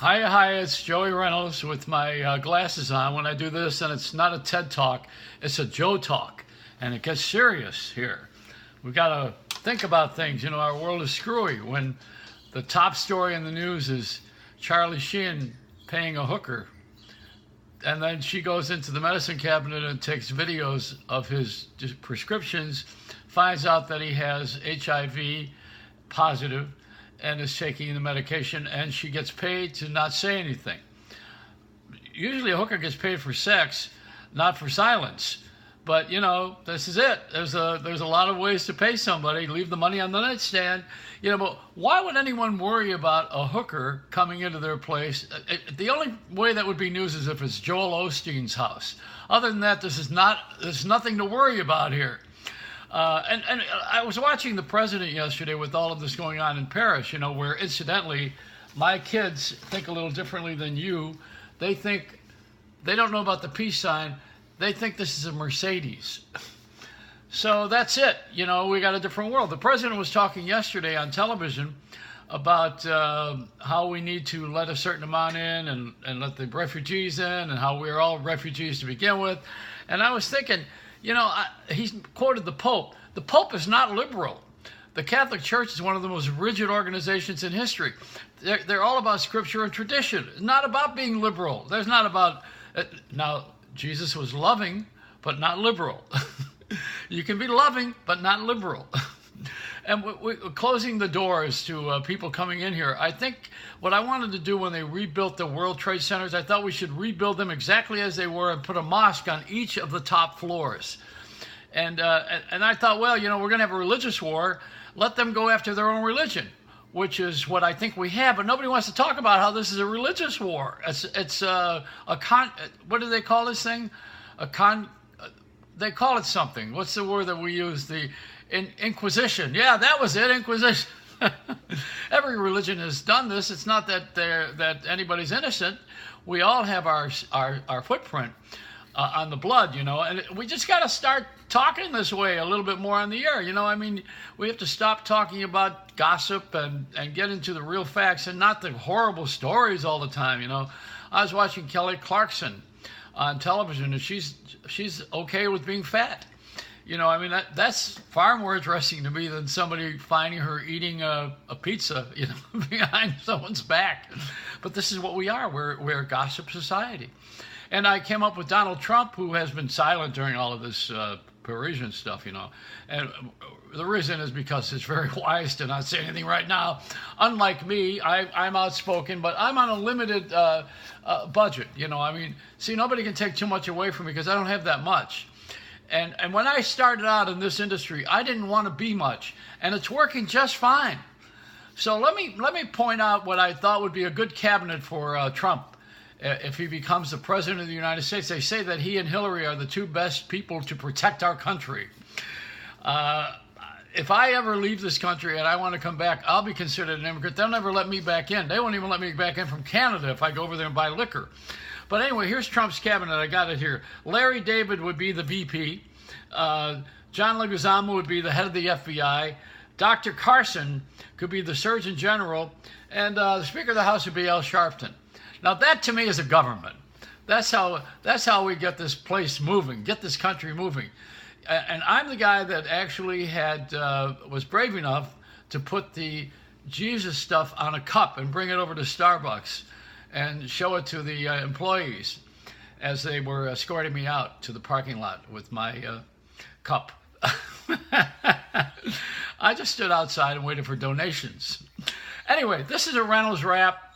Hi, it's Joey Reynolds with my glasses on. When I do this, and it's not a TED Talk, it's a Joe Talk, and it gets serious here. We've got to think about things. You know, our world is screwy. When the top story in the news is Charlie Sheen paying a hooker, and then she goes into the medicine cabinet and takes videos of his prescriptions, finds out that he has HIV positive, and is taking the medication, and she gets paid to not say anything. Usually a hooker gets paid for sex, not for silence. But, you know, this is it. There's a lot of ways to pay somebody. Leave the money on the nightstand. You know, but why would anyone worry about a hooker coming into their place? The only way that would be news is if it's Joel Osteen's house. Other than that, there's nothing to worry about here. And I was watching the president yesterday with all of this going on in Paris, you know, where incidentally, my kids think a little differently than you. They don't know about the peace sign. They think this is a Mercedes. So that's it. You know, we got a different world. The president was talking yesterday on television about how we need to let a certain amount in and let the refugees in, and how we're all refugees to begin with. And I was thinking, you know, he quoted the Pope. The Pope is not liberal. The Catholic Church is one of the most rigid organizations in history. They're all about scripture and tradition. It's not about being liberal. There's not about... Now, Jesus was loving, but not liberal. You can be loving, but not liberal. And we're closing the doors to people coming in here. I think what I wanted to do when they rebuilt the World Trade Centers, I thought we should rebuild them exactly as they were and put a mosque on each of the top floors. And I thought, well, you know, we're going to have a religious war. Let them go after their own religion, which is what I think we have. But nobody wants to talk about how this is a religious war. What do they call this thing? They call it something. What's the word that we use? Inquisition. Yeah, that was it, Inquisition. Every religion has done this. It's not that anybody's innocent. We all have our footprint on the blood, you know, and we just got to start talking this way a little bit more on the air. You know, I mean, we have to stop talking about gossip and get into the real facts and not the horrible stories all the time, you know. I was watching Kelly Clarkson on television, and she's okay with being fat. You know, I mean, that's far more interesting to me than somebody finding her eating a pizza, you know, behind someone's back. But this is what we are. We're a gossip society. And I came up with Donald Trump, who has been silent during all of this Parisian stuff, you know. And the reason is because it's very wise to not say anything right now. Unlike me, I'm outspoken, but I'm on a limited budget, you know. I mean, see, nobody can take too much away from me because I don't have that much. And when I started out in this industry, I didn't want to be much, and it's working just fine. So let me point out what I thought would be a good cabinet for Trump if he becomes the president of the United States. They say that he and Hillary are the two best people to protect our country. If I ever leave this country and I want to come back, I'll be considered an immigrant. They'll never let me back in. They won't even let me back in from Canada if I go over there and buy liquor. But anyway, here's Trump's cabinet. I got it here. Larry David would be the VP. John Leguizamo would be the head of the FBI. Dr. Carson could be the Surgeon General. And the Speaker of the House would be Al Sharpton. Now, that to me is a government. That's how we get this place moving, get this country moving. And I'm the guy that actually was brave enough to put the Jesus stuff on a cup and bring it over to Starbucks and show it to the employees as they were escorting me out to the parking lot with my cup. I just stood outside and waited for donations. Anyway, this is a Reynolds Rap.